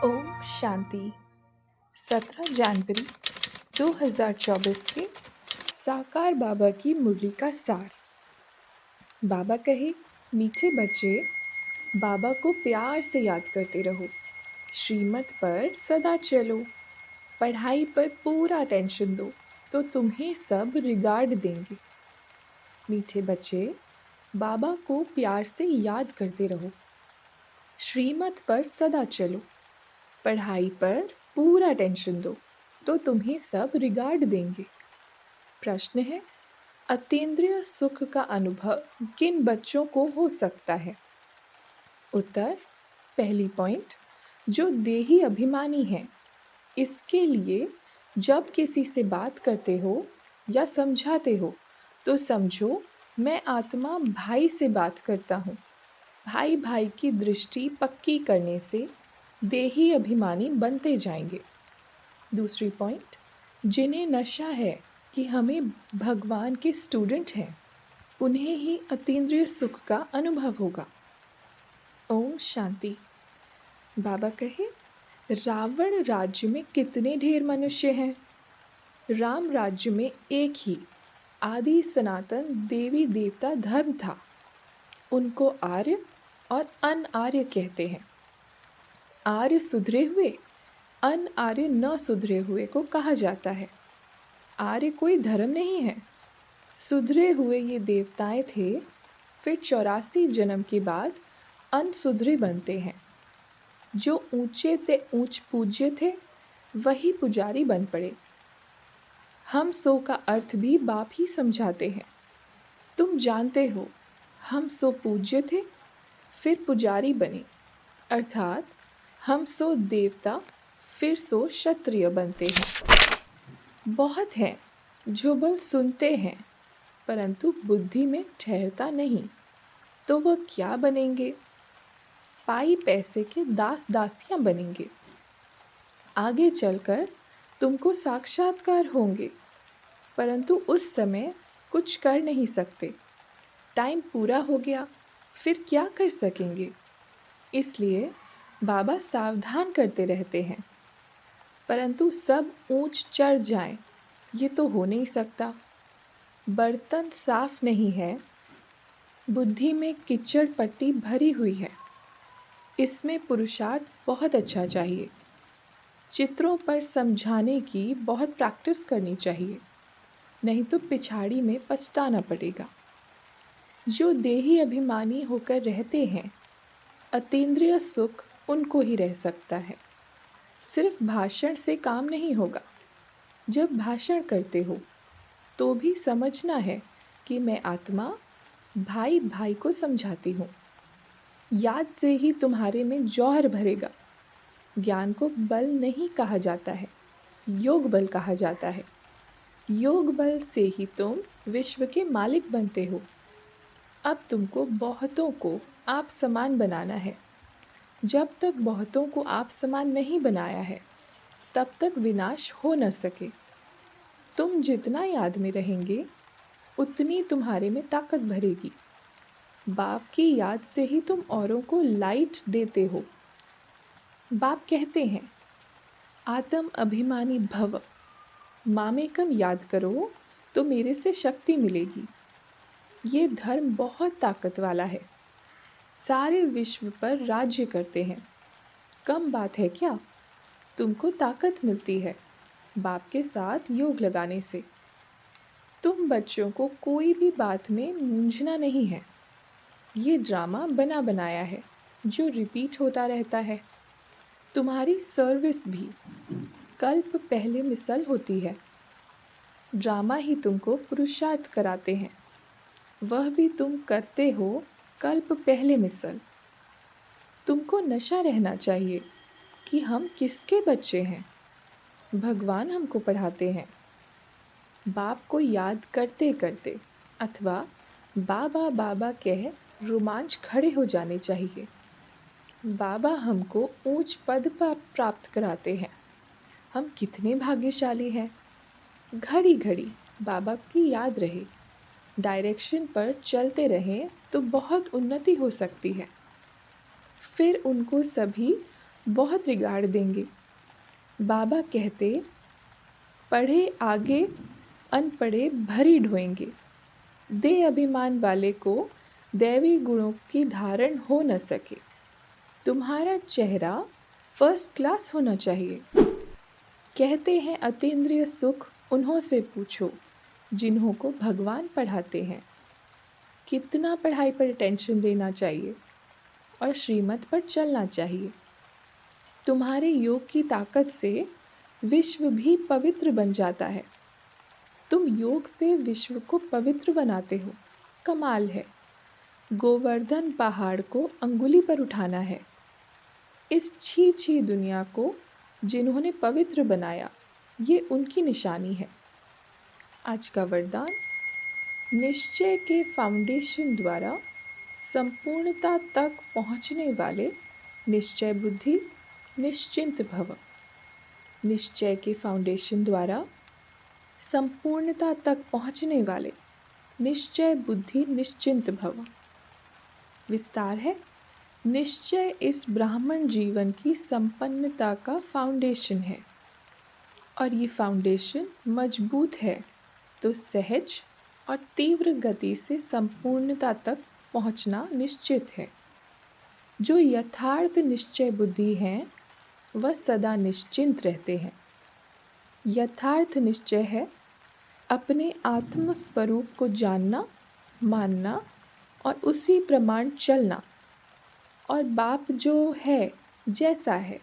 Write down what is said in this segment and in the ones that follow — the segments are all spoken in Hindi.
ओम शांति। 17 जनवरी 2024 के साकार बाबा की मुरली का सार। बाबा कहे, मीठे बच्चे, बाबा को प्यार से याद करते रहो, श्रीमत पर सदा चलो, पढ़ाई पर पूरा टेंशन दो तो तुम्हें सब रिगार्ड देंगे। मीठे बच्चे, बाबा को प्यार से याद करते रहो, श्रीमत पर सदा चलो, पढ़ाई पर पूरा टेंशन दो तो तुम्हें सब रिगार्ड देंगे। प्रश्न है, अतीन्द्रिय सुख का अनुभव किन बच्चों को हो सकता है? उत्तर, पहली पॉइंट, जो देही अभिमानी है। इसके लिए जब किसी से बात करते हो या समझाते हो तो समझो मैं आत्मा भाई से बात करता हूँ। भाई भाई की दृष्टि पक्की करने से देही अभिमानी बनते जाएंगे। दूसरी पॉइंट, जिन्हें नशा है कि हमें भगवान के स्टूडेंट हैं, उन्हें ही अतीन्द्रिय सुख का अनुभव होगा। ओम शांति। बाबा कहे, रावण राज्य में कितने ढेर मनुष्य हैं? राम राज्य में एक ही आदि सनातन देवी देवता धर्म था। उनको आर्य और अनआर्य कहते हैं। आर्य सुधरे हुए, अनआर्य न सुधरे हुए को कहा जाता है। आर्य कोई धर्म नहीं है। सुधरे हुए ये देवताएं थे, फिर 84 जन्म के बाद अनसुधरे बनते हैं। जो ऊंचे ते ऊंच पूज्य थे, वही पुजारी बन पड़े। हम सो का अर्थ भी बाप ही समझाते हैं। तुम जानते हो, हम सो पूज्य थे, फिर पुजारी बने, अर्थात हम सो देवता, फिर सो क्षत्रिय बनते हैं। बहुत हैं जो बल सुनते हैं परंतु बुद्धि में ठहरता नहीं, तो वह क्या बनेंगे? पाई पैसे के दास दासियां बनेंगे। आगे चलकर तुमको साक्षात्कार होंगे, परंतु उस समय कुछ कर नहीं सकते। टाइम पूरा हो गया, फिर क्या कर सकेंगे? इसलिए बाबा सावधान करते रहते हैं, परंतु सब ऊंच चढ़ जाएं, ये तो हो नहीं सकता। बर्तन साफ नहीं है, बुद्धि में कीचड़ पट्टी भरी हुई है। इसमें पुरुषार्थ बहुत अच्छा चाहिए। चित्रों पर समझाने की बहुत प्रैक्टिस करनी चाहिए, नहीं तो पिछाड़ी में पछताना पड़ेगा। जो देही अभिमानी होकर रहते हैं, अतीन्द्रिय सुख उनको ही रह सकता है। सिर्फ भाषण से काम नहीं होगा। जब भाषण करते हो तो भी समझना है कि मैं आत्मा भाई भाई को समझाती हूँ। याद से ही तुम्हारे में जौहर भरेगा। ज्ञान को बल नहीं कहा जाता है, योग बल कहा जाता है। योग बल से ही तुम विश्व के मालिक बनते हो। अब तुमको बहुतों को आप समान बनाना है। जब तक बहुतों को आप समान नहीं बनाया है, तब तक विनाश हो न सके। तुम जितना याद में रहेंगे, उतनी तुम्हारे में ताकत भरेगी। बाप की याद से ही तुम औरों को लाइट देते हो। बाप कहते हैं, आत्म अभिमानी भव, मामेकम याद करो तो मेरे से शक्ति मिलेगी। ये धर्म बहुत ताकत वाला है, सारे विश्व पर राज्य करते हैं। कम बात है क्या? तुमको ताकत मिलती है बाप के साथ योग लगाने से। तुम बच्चों को कोई भी बात में मूंझना नहीं है। ये ड्रामा बना बनाया है जो रिपीट होता रहता है। तुम्हारी सर्विस भी कल्प पहले मिसल होती है। ड्रामा ही तुमको पुरुषार्थ कराते हैं, वह भी तुम करते हो कल्प पहले मिसल। तुमको नशा रहना चाहिए कि हम किसके बच्चे हैं। भगवान हमको पढ़ाते हैं। बाप को याद करते करते अथवा बाबा बाबा कह रोमांच खड़े हो जाने चाहिए। बाबा हमको ऊंच पद प्राप्त कराते हैं। हम कितने भाग्यशाली हैं। घड़ी घड़ी बाबा की याद रहे, डायरेक्शन पर चलते रहें तो बहुत उन्नति हो सकती है। फिर उनको सभी बहुत रिगाड़ देंगे। बाबा कहते, पढ़े आगे अनपढ़े भरी ढोएंगे। दे अभिमान वाले को दैवी गुणों की धारण हो न सके। तुम्हारा चेहरा फर्स्ट क्लास होना चाहिए। कहते हैं अतीन्द्रिय सुख उन्हों से पूछो जिन्हों को भगवान पढ़ाते हैं। कितना पढ़ाई पर टेंशन देना चाहिए और श्रीमत पर चलना चाहिए। तुम्हारे योग की ताकत से विश्व भी पवित्र बन जाता है। तुम योग से विश्व को पवित्र बनाते हो। कमाल है। गोवर्धन पहाड़ को अंगुली पर उठाना है। इस छी छी दुनिया को जिन्होंने पवित्र बनाया, ये उनकी निशानी है। आज का वरदान, निश्चय के फाउंडेशन द्वारा संपूर्णता तक पहुंचने वाले निश्चय बुद्धि निश्चिंत भव। निश्चय के फाउंडेशन द्वारा संपूर्णता तक पहुंचने वाले निश्चय बुद्धि निश्चिंत भव। विस्तार है, निश्चय इस ब्राह्मण जीवन की संपन्नता का फाउंडेशन है और ये फाउंडेशन मजबूत है तो सहज और तीव्र गति से संपूर्णता तक पहुंचना निश्चित है। जो यथार्थ निश्चय बुद्धि हैं वह सदा निश्चिंत रहते हैं। यथार्थ निश्चय है अपने आत्म स्वरूप को जानना, मानना और उसी प्रमाण चलना। और बाप जो है, जैसा है,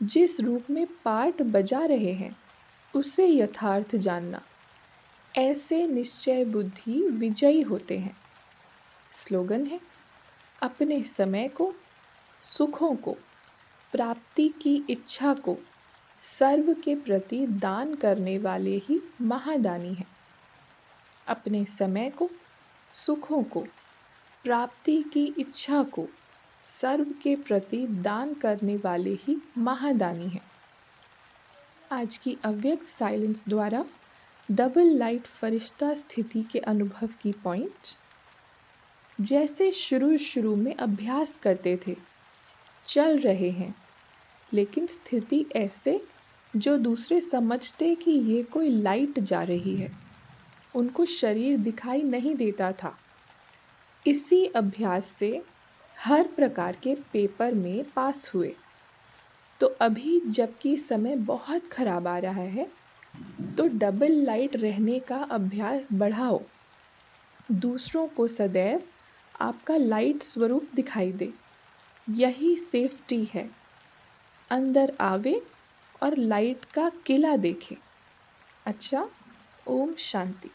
जिस रूप में पाठ बजा रहे हैं, उसे यथार्थ जानना। ऐसे निश्चय बुद्धि विजयी होते हैं। स्लोगन है, अपने समय को, सुखों को, प्राप्ति की इच्छा को सर्व के प्रति दान करने वाले ही महादानी हैं। अपने समय को, सुखों को, प्राप्ति की इच्छा को सर्व के प्रति दान करने वाले ही महादानी हैं। आज की अव्यक्त साइलेंस द्वारा डबल लाइट फरिश्ता स्थिति के अनुभव की पॉइंट। जैसे शुरू में अभ्यास करते थे, चल रहे हैं, लेकिन स्थिति ऐसे जो दूसरे समझते कि ये कोई लाइट जा रही है। उनको शरीर दिखाई नहीं देता था। इसी अभ्यास से हर प्रकार के पेपर में पास हुए। तो अभी जबकि समय बहुत खराब आ रहा है, तो डबल लाइट रहने का अभ्यास बढ़ाओ। दूसरों को सदैव आपका लाइट स्वरूप दिखाई दे। यही सेफ्टी है। अंदर आवे और लाइट का किला देखे। अच्छा, ओम शांति।